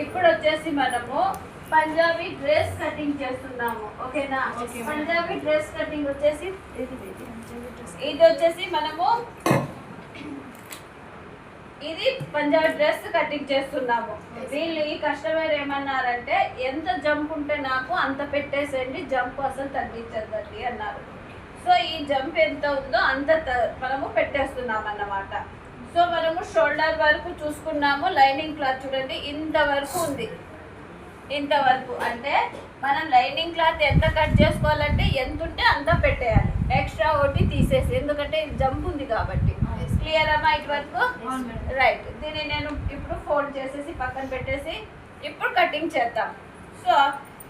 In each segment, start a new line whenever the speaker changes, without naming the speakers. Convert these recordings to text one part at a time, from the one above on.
ఇప్పుడు వచ్చేసి మనము పంజాబీ డ్రెస్ కటింగ్ చేస్తున్నాము. ఓకేనా? పంజాబీ డ్రెస్ కటింగ్ వచ్చేసి ఇది వచ్చేసి మనము ఇది పంజాబీ డ్రెస్ కటింగ్ చేస్తున్నాము. వీళ్ళు ఈ కస్టమర్ ఏమన్నారంటే ఎంత జంప్ ఉంటే నాకు అంత పెట్టేసేయండి, జంప్ అసలు తగ్గించద్దండి అన్నారు. సో ఈ జంప్ ఎంత ఉందో అంత మనము పెట్టేస్తున్నాం అన్నమాట. సో మనము షోల్డర్ వరకు చూసుకున్నాము. లైనింగ్ క్లాత్ చూడండి ఇంత వరకు ఉంది. ఇంతవరకు అంటే మనం లైనింగ్ క్లాత్ ఎంత కట్ చేసుకోవాలంటే ఎంత ఉంటే అంత పెట్టేయాలి. ఎక్స్ట్రా ఒకటి తీసేసి, ఎందుకంటే జంప్ ఉంది కాబట్టి. క్లియర్ అమ్మా ఇటు వరకు? రైట్. దీన్ని నేను ఇప్పుడు ఫోల్డ్ చేసేసి పక్కన పెట్టేసి ఇప్పుడు కటింగ్ చేద్దాం. సో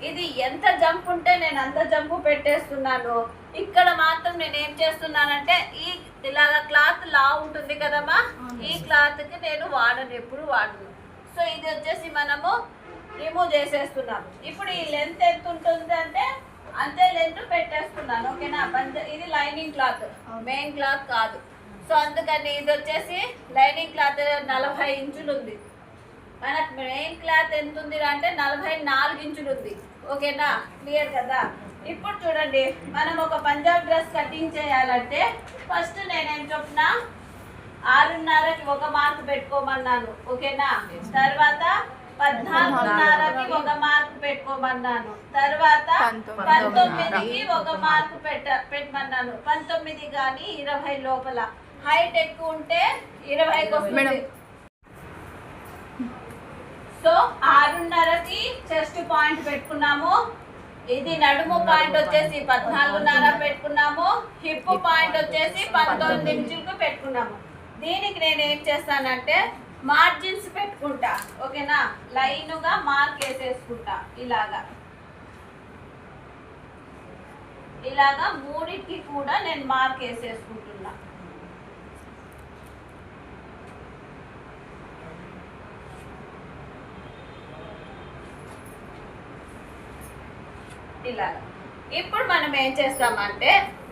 ఇది ఎంత జంప్ ఉంటే నేను అంత జంపు పెట్టేస్తున్నాను. ఇక్కడ మాత్రం నేను ఏం చేస్తున్నానంటే ఈ ఇలాగా క్లాత్ లా ఉంటుంది కదమ్మా, ఈ క్లాత్కి నేను వాడను, ఎప్పుడు వాడను. సో ఇది వచ్చేసి మనము రిమూవ్ చేసేస్తున్నాం. ఇప్పుడు ఈ లెంత్ ఎంత ఉంటుంది అంటే అంతే లెంత్ పెట్టేస్తున్నాను. ఓకేనా? ఇది లైనింగ్ క్లాత్, మెయిన్ క్లాత్ కాదు. సో అందుకని ఇది వచ్చేసి లైనింగ్ క్లాత్ 40 ఇంచులు ఉంది. మనకు మెయిన్ క్లాత్ ఎంత ఉంది అంటే 44 ఇంచులు ఉంది. ఓకేనా? క్లియర్ కదా? ఇప్పుడు చూడండి, మనం ఒక పంజాబ్ డ్రెస్ కటింగ్ చేయాలంటే ఫస్ట్ నేనేం చెప్పినా 6:30కి ఒక మార్క్ పెట్టుకోమన్నాను. ఓకేనా? తర్వాత 14:30కి ఒక మార్క్ పెట్టుకోమన్నాను. తర్వాత 19కి ఒక మార్క్ పెట్టమన్నాను. 19 కానీ 20 లోపల. హైట్ ఎక్కువ ఉంటే 20కి వస్తుంది. సో 6:30కి చెస్ట్ పాయింట్ పెట్టుకున్నాము. ఇది నడుము పాయింట్ వచ్చేసి 14:30 పెట్టుకున్నాము. హిప్ పాయింట్ వచ్చేసి 19 ఇంచులకు పెట్టుకున్నాము. దీనికి నేను ఏం చేస్తానంటే మార్జిన్స్ పెట్టుకుంటా. ఓకేనా? లైన్గా మార్క్ వేసేసుకుంటా. ఇలాగా మూడింటికి కూడా నేను మార్క్ వేసేసుకుంటున్నా. ఇలాగా. ఇప్పుడు మనం ఏం చేస్తామంటే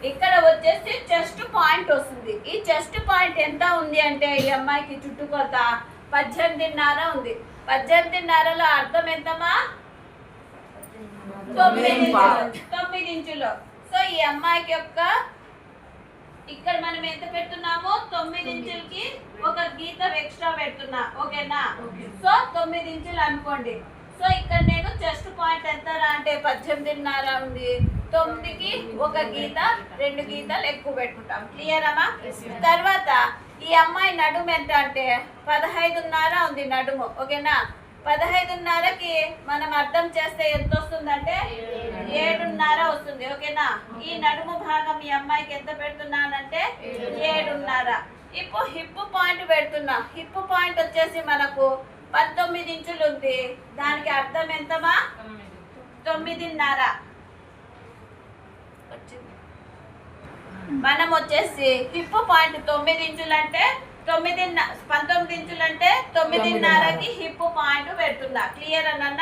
ఇక్కడ వచ్చేసి చెస్ట్ పాయింట్ వస్తుంది. ఈ చెస్ట్ పాయింట్ ఎంత ఉంది అంటే ఈ అమ్మాయికి చుట్టుకొలత 18:30 ఉంది. 18:30లో అర్థం ఎంతమా? 9 ఇంచులు. సో ఈ అమ్మాయికి యొక్క ఇక్కడ మనం ఎంత పెడుతున్నామో 9 ఇంచులకి ఒక గీత ఎక్స్ట్రా పెడుతున్నా. ఓకేనా? సో 9 ఇంచులు అనుకోండి. సో ఇక్కడ నేను చెస్ట్ పాయింట్ ఎంత అంటే 18:30 ఉంది. 9కి ఒక గీత 2 గీతలు ఎక్కువ పెట్టుకుంటాం. క్లియర్ అమ్మా? తర్వాత ఈ అమ్మాయి నడుము ఎంత అంటే 15:30 ఉంది నడుము. ఓకేనా? 15:30కి మనం అర్థం చేస్తే ఎంత వస్తుందంటే 7:30 వస్తుంది. ఓకేనా? ఈ నడుము భాగం ఈ అమ్మాయికి ఎంత పెడుతున్నానంటే 7:30. ఇప్పుడు హిప్ పాయింట్ పెడుతున్నా. హిప్ పాయింట్ వచ్చేసి మనకు 19 ఇంచులు ఉంది. దానికి అర్థం ఎంతమా? 9:30. మనం వచ్చేసి హిప్ పాయింట్ 9 ఇంచులు అంటే 19 ఇంచులు అంటే 9:30కి హిప్ పాయింట్ పెడుతున్నా. క్లియర్ అన్న?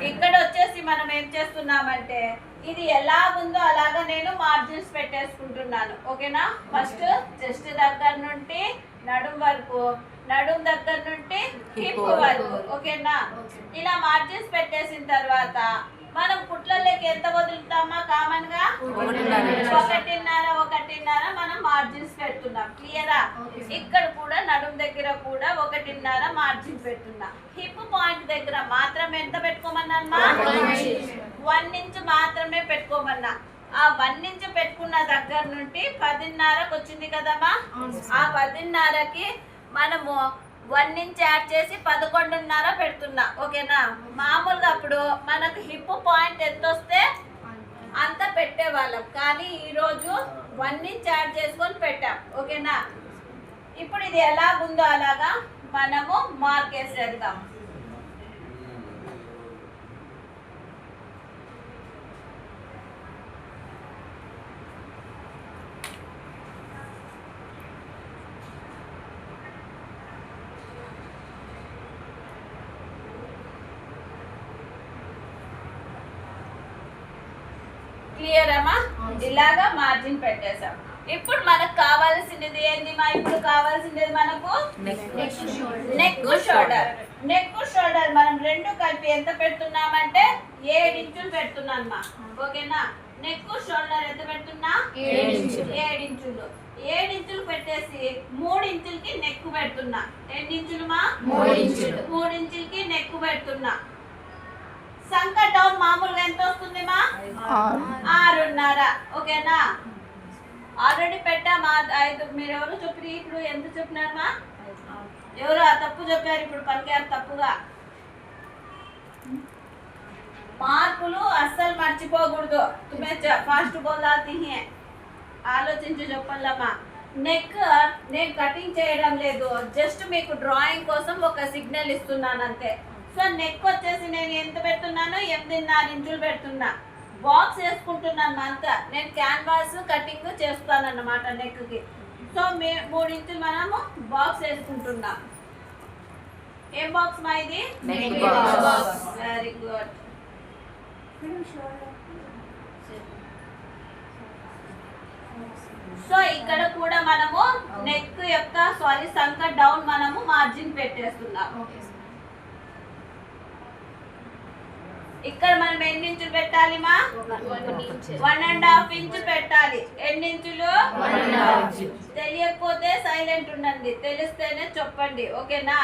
ఇక్కడ వచ్చేసి మనం ఏం చేస్తున్నామంటే ఇది ఎలా ఉందో అలాగా నేను మార్జిన్స్ పెట్టేసుకుంటున్నాను. ఓకేనా? ఫస్ట్ చెస్ట్ దగ్గర నుండి నడుం వరకు, నడుం దగ్గర నుండి హిప్ వరకు. ఓకేనా? ఇలా మార్జిన్స్ పెట్టేసిన తర్వాత మనం కుట్లలోకి ఎంత వదులుతామా? కామన్ గా 1:30 మనం మార్జిన్స్ పెడుతున్నాం. క్లియరా? ఇక్కడ కూడా నడుం దగ్గర కూడా 1:30 మార్జిన్ పెడుతున్నా. హిప్ పాయింట్ దగ్గర మాత్రం ఎంత పెట్టుకోమన్నా? 1 ఇంచ్ మాత్రమే పెట్టుకోమన్నా. ఆ 1 ఇంచ్ పెట్టుకున్న దగ్గర నుండి 10:30కి వచ్చింది కదమ్మా. ఆ 10:30కి మనము 1 ఇంచ్ యాడ్ చేసి 11:30 పెడుతున్నా. ఓకేనా? మామూలుగా అప్పుడు మనకు హిప్ పాయింట్ ఎంత వస్తే అంత పెట్టేవాళ్ళం, కానీ ఈరోజు 1 ఇంచ్ యాడ్ చేసుకొని పెట్టాం. ఓకేనా? ఇప్పుడు ఇది ఎలా ఉందో అలాగా మనము మార్క్ వేసేద్దాం. క్లియర్ అమ్మా? ఇలాగా మార్జిన్ పెట్టేసాం. ఇప్పుడు మనకు కావాల్సినది ఏంది మా? ఇప్పుడు కావాల్సినది మనకు నెక్ షోల్డర్. నెక్ షోల్డర్ మనం రెండు కలిపి ఎంత పెడుతున్నామంటే 7 ఇంచులు పెడుతున్నాను. ఓకేనా? నెక్ షోల్డర్ ఎంత పెడుతున్నా? 7 ఇంచులు. 7 ఇంచులు పెట్టేసి 3 ఇంచులకి నెక్ పెడుతున్నా. ఎన్ని ఇంచులు మా? 3 ఇంచులు. 3 ఇంచులకి నెక్ పెడుతున్నా. సంక డౌన్ మామూలుగా ఎంత వస్తుంది మా? 6.5. ఓకేనా? ఆల్రెడీ పెట్టామా 5. మీరు ఎవరు చెప్పి ఇప్పుడు ఎంత చెప్పినారు మా? ఎవరు ఆ తప్పు చెప్పారు, ఇప్పుడు పలికారు తప్పుగా. మార్కులు అస్సలు మర్చిపోకూడదు. తుమ్మే ఫాస్ట్ బోలాతి ఆలోచించి చెప్పాలమ్మా. నెక్ నేను కటింగ్ చేయడం లేదు, జస్ట్ మీకు డ్రాయింగ్ కోసం ఒక సిగ్నల్ ఇస్తున్నాను అంతే. సో నెక్ వచ్చేసి నేను ఎంత పెడుతున్నాను? 8.5 ఇంచులు పెడుతున్నా. బాక్స్ వేసుకుంటున్నాను అంతా. నేను క్యాన్వాస్ కటింగ్ చేస్తానన్నమాట నెక్కి. సో 3 ఇంచులు మనము బాక్స్ వేసుకుంటున్నాం. ఏం బాక్స్ మా ఇది? Very good. సో ఇక్కడ కూడా మనము నెక్ యొక్క సంక డౌన్ మనము మార్జిన్ పెట్టేస్తున్నాం. ఇక్కడ మనం ఎన్ని ఇంచులు పెట్టాలి మా? 1.5 ఇంచు పెట్టాలి. ఎన్ని ఇంచులు? 1.5. తెలియకపోతే సైలెంట్ ఉండండి, తెలిస్తేనే చెప్పండి. ఓకేనా?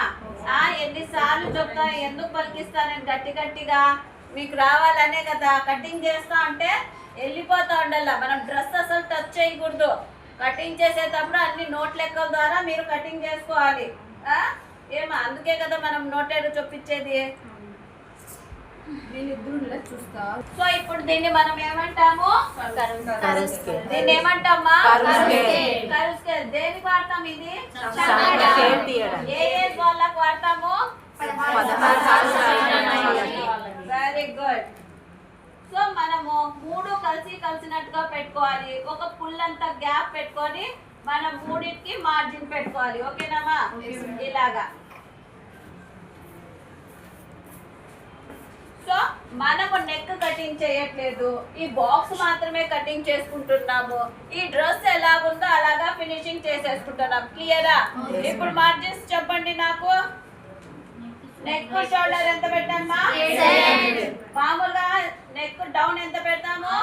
ఎన్నిసార్లు చెప్తా, ఎందుకు పలికిస్తానని గట్టిగా మీకు రావాలనే కదా. కటింగ్ చేస్తా అంటే వెళ్ళిపోతా ఉండాల. మనం డ్రెస్ అసలు టచ్ చేయకూడదు. కటింగ్ చేసేటప్పుడు అన్ని నోట్ లెక్కల ద్వారా మీరు కటింగ్ చేసుకోవాలి. ఏమా అందుకే కదా మనం నోటేడు చొప్పించేది. చూస్తా. సో ఇప్పుడు దీన్ని మనం ఏమంటాము? దీన్ని ఏమంటామా? కరువు స్కేల్. దేనికి వాడతాం ఇది? ఏ ఏజ్ వాళ్ళకి వాడతాము? Very good. సో మనము 3 కలిసినట్టుగా పెట్టుకోవాలి. ఒక పుల్ అంతా గ్యాప్ పెట్టుకొని మనం 3కి మార్జిన్ పెట్టుకోవాలి. ఓకేనామా? ఇలాగా. సో మనము నెక్ కటింగ్ చేయట్లేదు, ఈ బాక్స్ మాత్రమే కటింగ్ చేసుకుంటున్నాము. ఈ డ్రెస్ ఎలాగుందో అలాగా ఫినిషింగ్ చేసేసుకుంటున్నాం. క్లియరా? ఇప్పుడు మార్జిన్స్ చెప్పండి నాకు. నెక్ షోల్డర్ ఎంత పెట్టామా? మామూలుగా నెక్ డౌన్ ఎంత పెడతాము?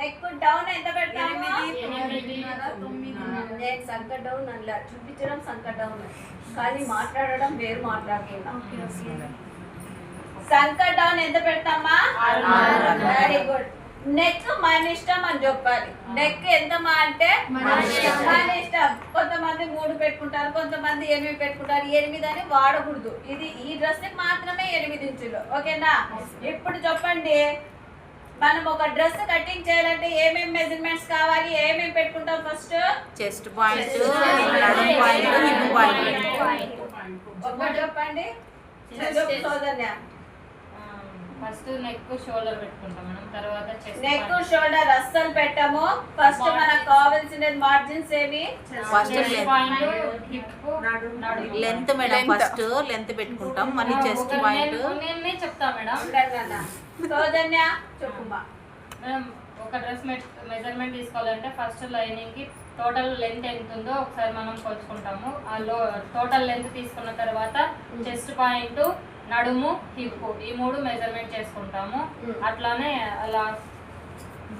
నెక్ డౌన్ ఎంత పెడతాము? నేను సంక డౌన్ అలా చూపించడం సంక డౌన్, కానీ మాట్లాడడం వేరు మాట్లాడుతున్నాం. సంక డౌన్ ఎంత పెడతామా? Very good. నెక్ మన ఇష్టం అని చెప్పాలి. నెక్ ఎంత మా అంటే మన ఇష్టం. కొంతమంది 3 పెట్టుకుంటారు, కొంతమంది 8 పెట్టుకుంటారు. 8 అని వాడకూడదు. ఇది ఈ డ్రెస్ మాత్రమే 8 ఇంచులు. ఓకేనా? ఇప్పుడు చెప్పండి, మనం ఒక డ్రెస్ కటింగ్ చేయాలంటే ఏమేమి మెజర్మెంట్స్ కావాలి, ఏమేమి పెట్టుకుంటాం? ఫస్ట్
చెస్ట్ పాయింట్, నడుము పాయింట్, హిప్ పాయింట్.
ఒకటి చెప్పండి.
ఫస్ట్ నెక్ షోల్డర్ పెట్టుకుంటాం మనం, తర్వాత చెస్ట్
నెక్ షోల్డర్ అస్సలు పెట్టాము. ఫస్ట్ మనకు కావాల్సినది మార్జిన్స్ ఏమి?
First
point, hip,
length madam. First length పెట్టుకుంటాం, మళ్ళీ చెస్ట్ పాయింట్.
నేను చెప్తా మేడం.
సౌజన్య చెప్పుమా.
మేడం ఒక డ్రెస్ మెజర్మెంట్ తీసుకోవాలంటే ఫస్ట్ లైనింగ్ కి టోటల్ లెంత్ ఎంత ఉందో ఒకసారి మనం కొలుచుకుంటాము. ఆ టోటల్ లెంత్ తీసుకున్న తర్వాత చెస్ట్ పాయింట్, నడుము, హిప్ ఈ 3 మెజర్మెంట్ చేసుకుంటాము. అట్లానే అలా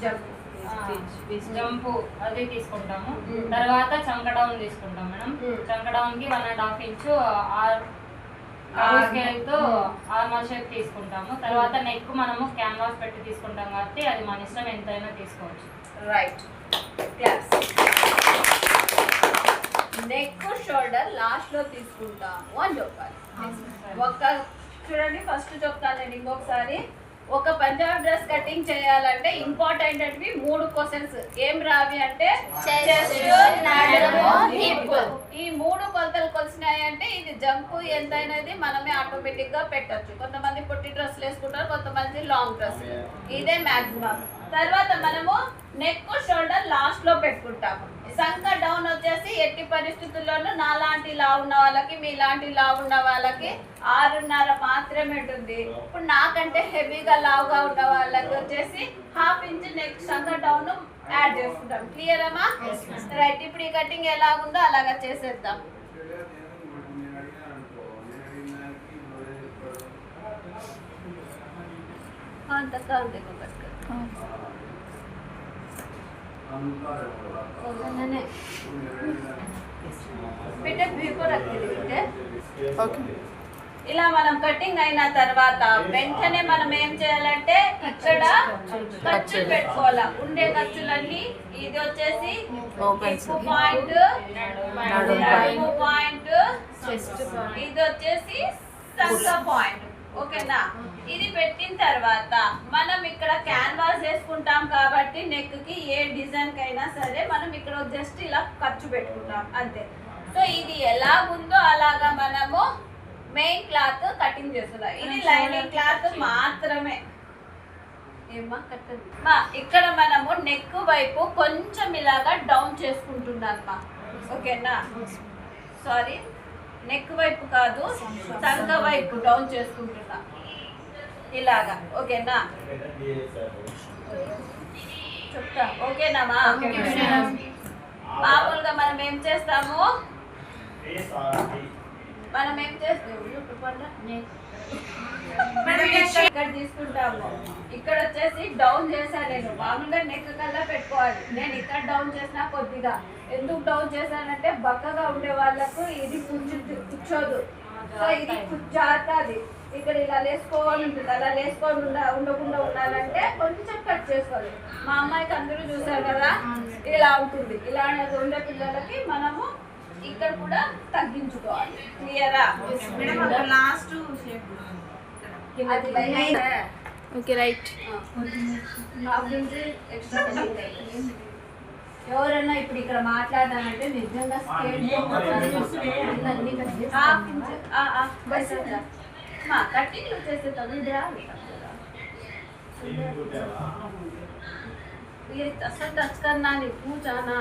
జంప్ అది తీసుకుంటాము. తర్వాత చంక డౌన్ తీసుకుంటాం మేడం. చంక డౌన్ కి 1.5 ఇంచు స్కేల్ తో ఆర్మల్ షేప్ తీసుకుంటాము. తర్వాత నెక్ మనము క్యాన్వాస్ పెట్టి తీసుకుంటాం కాబట్టి అది మన ఇష్టం, ఎంతైనా తీసుకోవచ్చు.
Right. Class. Neck shoulder last లో తీసుకుంటాము అని చెప్పాలి. ఒక చూడండి, ఫస్ట్ చెప్తాను నేను ఇంకొకసారి. ఒక పంజాబ్ డ్రెస్ కటింగ్ చేయాలంటే ఇంపార్టెంట్ అంటే 3 క్వశ్చన్స్ ఏం రావి అంటే ఈ 3 కొలతలు కొలిసినాయి అంటే ఇది జంప్ ఎంత అనేది మనమే ఆటోమేటిక్ గా పెట్టచ్చు. కొంతమంది పొట్టి డ్రెస్లు వేసుకుంటారు, కొంతమంది లాంగ్ డ్రెస్. ఇదే మాక్సిమం. తర్వాత మనము నెక్ షోల్డర్ లాస్ట్ లో పెట్టుకుంటాము. సంక డౌన్ వచ్చేసి ఎట్టి పరిస్థితుల్లోనూ నాలాంటి లావు ఉన్న వాళ్ళకి, మీలాంటి లావు ఉన్న వాళ్ళకి 6.5 మాత్రమే ఉంటుంది. ఇప్పుడు నాకంటే హెవీగా లావుగా ఉన్న వాళ్ళకి వచ్చేసి 1/2 ఇంచ్ నెక్ సంక డౌన్ యాడ్ చేసుకుంటాం. క్లియర్ అమ్మా? రైట్. ఇప్పుడు ఈ కటింగ్ ఎలాగుందో అలాగా చేసేద్దాం. కాంత కాంత बेटे को रखेది బిడ్డ
ఓకే
ఇలా మనం కటింగ్ అయిన తర్వాత వెంటనే మనం ఏం చేయాలంటే ఇక్కడ ఖర్చు పెట్టుకోవాలా ఉండే ఖర్చులన్నీ ఇది వచ్చేసి పాయింట్ పాయింట్ ఇది వచ్చేసి సంక పాయింట్ ఓకేనా ఇది పెట్టిన తర్వాత మనం ఇక్కడ క్యాన్వాస్ వేసుకుంటాం కాబట్టి నెక్ కి ఏ డిజైన్ కైనా సరే మనం ఇక్కడ జస్ట్ ఇలా ఖర్చు పెట్టుకుంటాం అంతే సో ఇది ఎలా ఉందో అలాగా మనము మెయిన్ క్లాత్ కటింగ్ చేస్తున్నాం ఇది లైనింగ్ క్లాత్ మాత్రమే ఏమా కట్టండి ఇక్కడ మనము నెక్ వైపు కొంచెం ఇలాగా డౌన్ చేసుకుంటున్నాను ఓకేనా సారీ నెక్ వైపు కాదు సంక వైపు డౌన్ చేసుకుంటున్నా ఇలాగా ఓకేనా చెప్తా ఓకేనామా మామూలుగా మనం ఏం చేస్తాము ఇక్కడ తీసుకుంటాము ఇక్కడ వచ్చేసి డౌన్ చేశాను నేను మామూలుగా నెక్ కల్లా పెట్టుకోవాలి నేను ఇక్కడ డౌన్ చేసినా కొద్దిగా ఎందుకు డౌన్ చేశానంటే బక్కగా ఉండే వాళ్ళకు ఇది కూర్చోదు సో ఇది జారుతుంది ఇక్కడ ఇలా లేసుకోవాలి ఉంటుంది అలా లేసుకొని ఉండకుండా ఉండాలంటే కొంచెం కట్ చేసుకోవాలి మా అమ్మాయికి అందరూ చూసారు కదా ఇలా ఉంటుంది ఇలా ఉండే పిల్లలకి మనము ఇక్కడ కూడా తగ్గించుకోవాలి క్లియరా
లాస్ట్
ఓకే రైట్
నా గురించి ఎక్స్ట్రా ఎవరైనా ఇప్పుడు ఇక్కడ మాట్లాడాలంటే నిజంగా కటింగ్ వచ్చేస్తే తమిళ ये असल टच करना नहीं पूछाना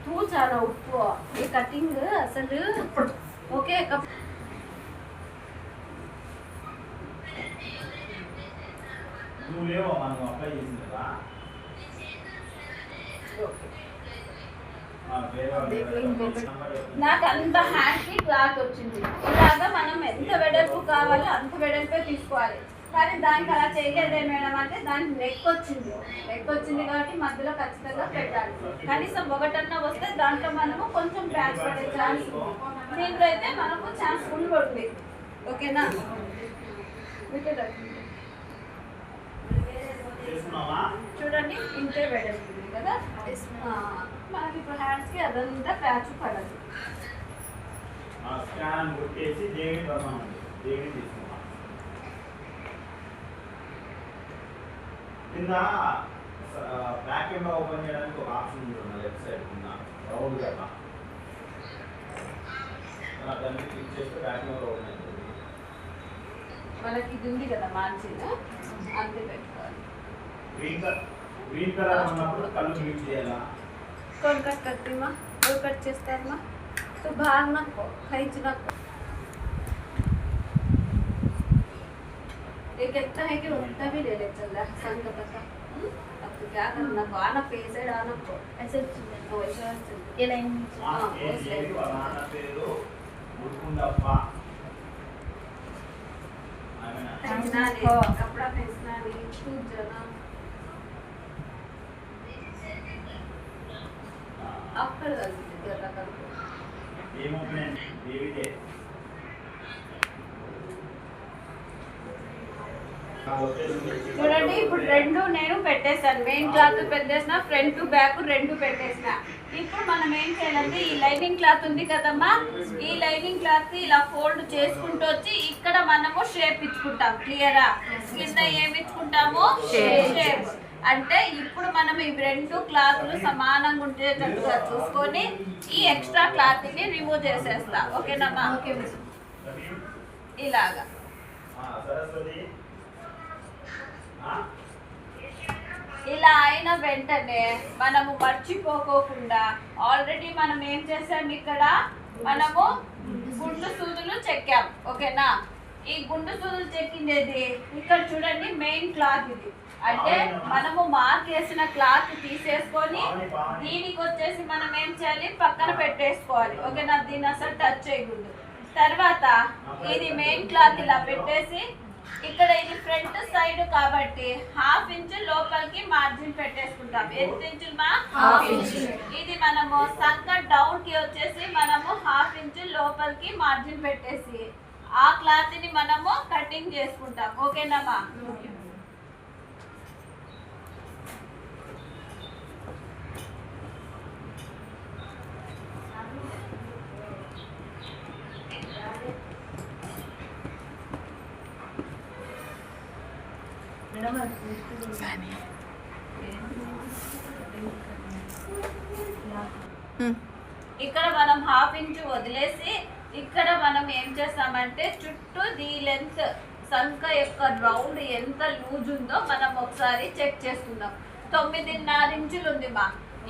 तू చాలా ఉప్పు ఈ కటింగ్ అసలు ఓకే
నువ్వేవో మనం అప్లై చేసింది కదా
నాకు అంత హ్యాండ్కి క్లాత్ వచ్చింది ఇలాగా మనం ఎంత వెడల్పు కావాలో అంత వెడల్పే తీసుకోవాలి కానీ దానికి అలా చేయలేదే మేడం అంటే దానికి నెక్ వచ్చింది కాబట్టి మధ్యలో ఖచ్చితంగా పెట్టాలి కనీసం ఒకటన్నా వస్తే దాంట్లో మనము కొంచెం ప్యాచ్ పడే ఛాన్స్ దీంట్లో అయితే మనకు ఛాన్స్ ఫుల్ పడుతుంది ఓకేనా చూడండి ఇంతే వెడల్పు కదా మనకి ఇప్పుడు హ్యాండ్స్కి అదంతా ప్యాచ్ పడదు
స్కాన్ కొట్టేసి దేవి తీసుకున్నాం కింద బ్యాక్ కెమెరా ఓపెన్ చేయడానికి ఒక ఆప్షన్ ఉంటుంది లెఫ్ట్ సైడ్ కింద రౌండ్ కదా దాన్ని క్లిక్ చేస్తే బ్యాక్ కెమెరా ఓపెన్ అవుతుంది
మనకి ఇది ఉంది కదా మార్జిన్ అంతే పెట్టుకోవాలి
గ్రీన్ కలర్ ఉన్నప్పుడు కళ్ళు క్లిక్ చేయాలా
कौन कट करती माँ कोई कट चेस्ता है माँ तो बाहर ना को खींच ना को ये कहता है कि उल्टा भी ले ले चल रहा है संग पता अब तो क्या करना को आना फेस है आना को ऐसे वो ऐसा ये लाइन
हाँ ये देवी वाला पेरो मुर्कुंडप्पा
पहनना नहीं कपड़ा पहनना नहीं छूट जाना अक्कड़ जरा कर
ये मूवमेंट देवी दे
చూడండి ఇప్పుడు రెండు నేను పెట్టేసాను మెయిన్ క్లాత్ పెట్టేసిన ఫ్రంట్ బ్యాక్ రెండు పెట్టేసిన ఇప్పుడు మనం ఏం చేయాలంటే ఈ లైనింగ్ క్లాత్ ఉంది కదమ్మా ఈ లైనింగ్ క్లాత్ ఇలా ఫోల్డ్ చేసుకుంటూ వచ్చి ఇక్కడ మనము షేప్ ఇచ్చుకుంటాం క్లియరా కింద ఏమి ఇచ్చుకుంటాము షేప్ అంటే ఇప్పుడు మనం ఈ రెండు క్లాత్లు సమానంగా ఉండేటట్టుగా చూసుకొని ఈ ఎక్స్ట్రా క్లాత్ ని రిమూవ్ చేసేస్తా ఓకేనమ్మా ఇలాగా ఇలా అయిన వెంటనే మనము మర్చిపోకోకుండా ఆల్రెడీ మనం ఏం చేసాం ఇక్కడ మనము గుండు సూదులు చెక్కాం ఓకేనా ఈ గుండు సూదులు చెక్కిండేది ఇక్కడ చూడండి మెయిన్ క్లాత్ ఇది అంటే మనము మార్క్ వేసిన క్లాత్ తీసేసుకొని దీనికి వచ్చేసి మనం ఏం చేయాలి, పక్కన పెట్టేసుకోవాలి. ఓకేనా, దీన్ని అసలు టచ్ చేయకూడదు. తర్వాత ఇది మెయిన్ క్లాత్ ఇలా పెట్టేసి ఇక్కడ ఇది ఫ్రంట్ సైడ్ కాబట్టి 1/2 ఇంచ్ లోపలికి మార్జిన్ పెట్టేసుకుంటాం. ఎంత ఇంచులు మా? 1/2 ఇంచ్. ఇది మనము సంక డౌన్ కి వచ్చేసి మనము 1/2 ఇంచ్ లోపలికి మార్జిన్ పెట్టేసి ఆ క్లాత్ ని మనము కటింగ్ చేసుకుంటాం. ఓకేనా మా? ఇక్కడ మనం 1/2 ఇంచ్ వదిలేసి ఇక్కడ మనం ఏం చేస్తామంటే చుట్టూ దీ లెంత్ సంక యొక్క రౌండ్ ఎంత లూజ్ ఉందో మనం ఒకసారి చెక్ చేసుకుందాం. 9.5 ఇంచులు ఉంది మా.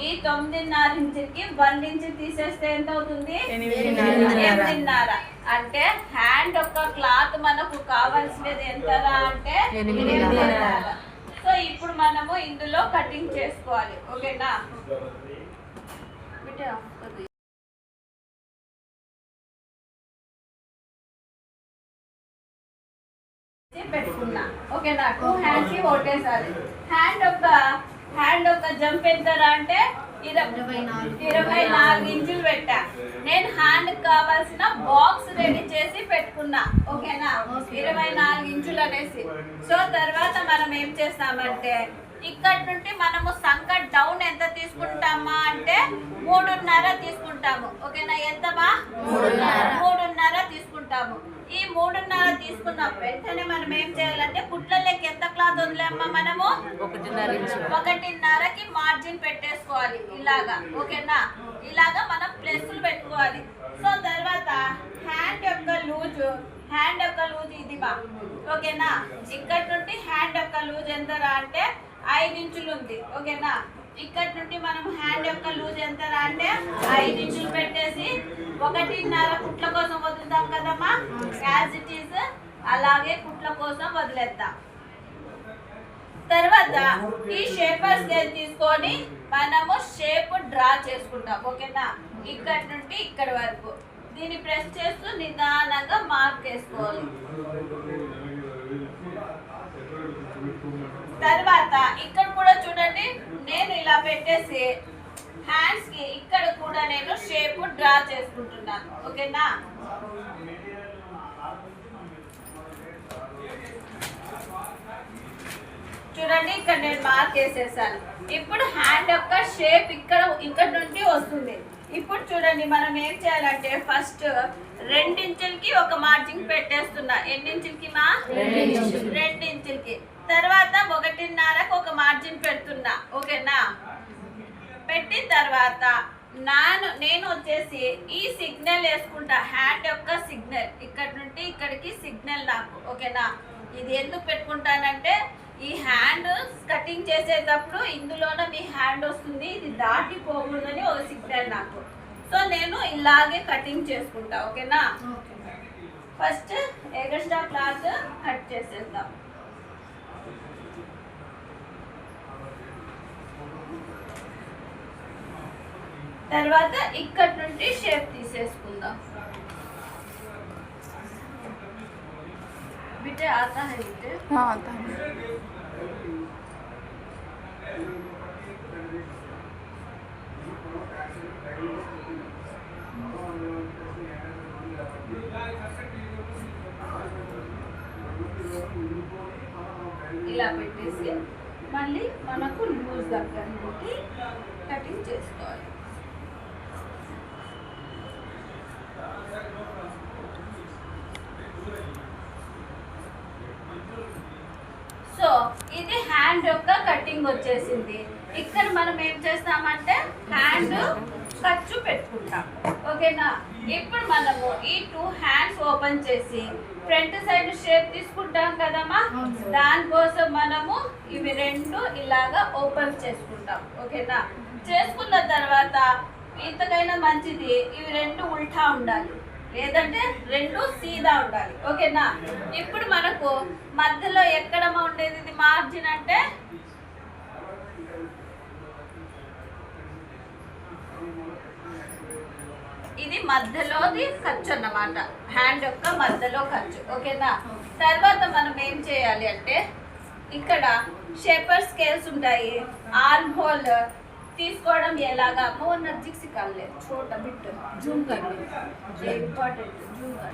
ఈ 9.5 ఇంచులకి 1 ఇంచ్ తీసేస్తే ఎంత అవుతుంది? 8.5. అంటే హ్యాండ్ యొక్క క్లాత్ మనకు కావాల్సినది ఎంతరా అంటే 8.5. సో ఇప్పుడు మనము ఇందులో కటింగ్ చేసుకోవాలి. ఓకేనా బిడ్డ? పెట్టుకున్నా. ఓకేనా, 2 హ్యాండ్స్ కి ఒకటేసారి. హ్యాండ్ యొక్క జంప్ ఎంతరా అంటే 24 ఇంచులు పెట్టా. నేను హ్యాండ్ కావాల్సిన బాక్స్ రెడీ చేసి పెట్టుకున్నా. ఓకేనా, 24 ఇంచులు అనేసి. సో తర్వాత మనం ఏం చేస్తామంటే ఇక్కడ నుండి మనము సంక డౌన్ ఎంత తీసుకుంటామా అంటే 3.5 తీసుకుంటాము. ఓకేనా, ఎంతమా? 3.5 తీసుకుంటాము. ఈ 3.5 తీసుకున్న వెంటనే మనం ఏం చేయాలంటే కుట్లలోకి ఎంత క్లాత్ వదిలేమ్మా మనము? 1.5కి మార్జిన్ పెట్టేసుకోవాలి ఇలాగా. ఓకేనా, ఇలాగా మనం ప్లస్లు పెట్టుకోవాలి. సో తర్వాత హ్యాండ్ యొక్క లూజ్ ఇది బా. ఓకేనా, ఇక్కడ నుండి హ్యాండ్ యొక్క లూజ్ ఎంతరా అంటే 5 ఇంచులు ఉంది. ఓకేనా, ఇక్కడ నుండి మనం హ్యాండ్ యొక్క లూజ్ ఎంతరా అంటే 5 ఇంచులు పెట్టేసి 1.5 కుట్ల కోసం వదులుతాం కదమ్మా. యాజ్ ఇట్ ఈస్ అలాగే కుట్ల కోసం వదిలేద్దాం. తర్వాత ఈ షేపర్ స్కేల్ తీసుకొని మనము షేప్ డ్రా చేసుకుంటాం. ఓకేనా, ఇక్కడ నుండి ఇక్కడ వరకు దీన్ని ప్రెస్ చేస్తూ నిదానంగా మార్క్ చేసుకోవాలి. తర్వాత ఇక్కడ కూడా చూడండి, నేను ఇలా పెట్టేసి హ్యాండ్స్ కి ఇక్కడ కూడా నేను షేప్ డ్రా చేసుకుంటున్నాను. ఓకేనా, చూడండి ఇక్కడ నేను మార్క్ వేసేసాను. ఇప్పుడు హ్యాండ్ యొక్క షేప్ ఇక్కడ నుండి వస్తుంది. ఇప్పుడు చూడండి మనం ఏం చేయాలంటే ఫస్ట్ 2 ఇంచులకి ఒక మార్జిన్ పెట్టేస్తున్నా. ఎన్ని ఇంచులకి మా? 2 ఇంచులకి. తర్వాత 1.5కి ఒక మార్జిన్ పెడుతున్నా. ఓకేనా, పెట్టిన తర్వాత నేను వచ్చేసి ఈ సిగ్నల్ వేసుకుంటా. హ్యాండ్ యొక్క సిగ్నల్ ఇక్కడ నుండి ఇక్కడికి సిగ్నల్ నాకు. ఓకేనా, ఇది ఎందుకు పెట్టుకుంటానంటే ఈ హ్యాండ్ కటింగ్ చేసేటప్పుడు ఇందులోనే మీ హ్యాండ్ వస్తుంది, ఇది దాటిపోకూడదని ఒక సిగ్నల్ నాకు. సో నేను ఇలాగే కటింగ్ చేసుకుంటా. ఓకేనా, ఫస్ట్ ఎక్స్ట్రా క్లాత్ కట్ చేసేద్దాం. తర్వాత ఇక్కడ నుండి షేప్ తీసేసుకుందాం. बेटे आता है बेटे?
हाँ आता है.
ఇలా పెట్టేసి మళ్ళీ మనకు లూజ్ దగ్గర నుండి కటింగ్ చేసుకోవాలి. సో ఇది హ్యాండ్ యొక్క కటింగ్ వచ్చేసింది. ఇక్కడ మనం ఏం చేస్తామంటే హ్యాండ్ ఖర్చు పెట్టుకుంటాం. ఓకేనా, ఇప్పుడు మనము ఈ 2 హ్యాండ్స్ ఓపెన్ చేసి ఫ్రంట్ సైడ్ షేప్ తీసుకుంటాం కదమ్మా. దానికోసం మనము ఇవి 2 ఇలాగా ఓపెన్ చేసుకుంటాం. ఓకేనా, చేసుకున్న తర్వాత ఇంతకైనా మంచిది ఇవి 2 ఉల్టా ఉండాలి, లేదంటే 2 సీదా ఉండాలి. ఓకేనా, ఇప్పుడు మనకు మధ్యలో ఎక్కడమ్మా ఉండేది ఇది మార్జిన్ అంటే ఇది మధ్యలోది ఖర్చు అన్నమాట, హ్యాండ్ యొక్క మధ్యలో ఖర్చు. ఓకేనా? తర్వాత మనం ఏం చేయాలి అంటే ఇక్కడ షేపర్ స్కేల్స్ ఉంటాయి. ఆర్మ్ హోల్ తీసుకోవడం ఎలాగా वो नजदीक से कर ले, छोटा बिट जूम कर ले, ये इंपॉर्टेंट जूम कर.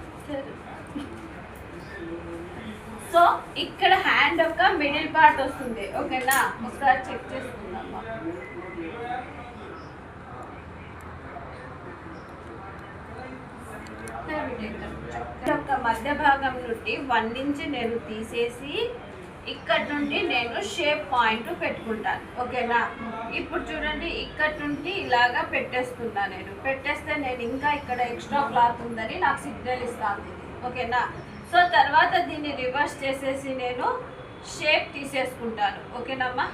సో ఇక్కడ హ్యాండ్ యొక్క మిడిల్ పార్ట్ వస్తుంది. ఓకేనా? ఒకసారి చెక్ చేసుకుందాం. యొక్క మధ్య భాగం నుండి 1 ఇంచ్ నేను తీసేసి ఇక్కడ నుండి నేను షేప్ పాయింట్ పెట్టుకుంటాను. ఓకేనా? ఇప్పుడు చూడండి, ఇక్కడ నుండి ఇలాగా పెట్టేస్తున్నా. నేను పెట్టేస్తే నేను ఇంకా ఇక్కడ ఎక్స్ట్రా క్లాత్ ఉందని నాకు సిగ్నల్ ఇస్తాను. ఓకేనా? సో తర్వాత దీన్ని రివర్స్ చేసేసి నేను షేప్ తీసేసుకుంటాను. ఓకేనమ్మా?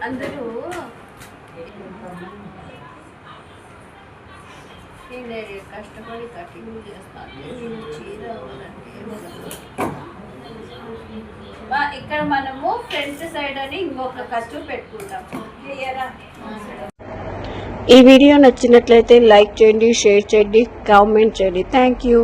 అందరూ నేను కష్టపడి కటింగ్ చేస్తాను. నేను చీర ఇక్కడ మనము ఫ్రంట్ సైడ్ అని ఇంకొక ఖర్చు పెట్టుకుంటాం. క్లియరా?
ఈ వీడియో నచ్చినట్లయితే లైక్ చేయండి, షేర్ చేయండి, కామెంట్ చేయండి. Thank you.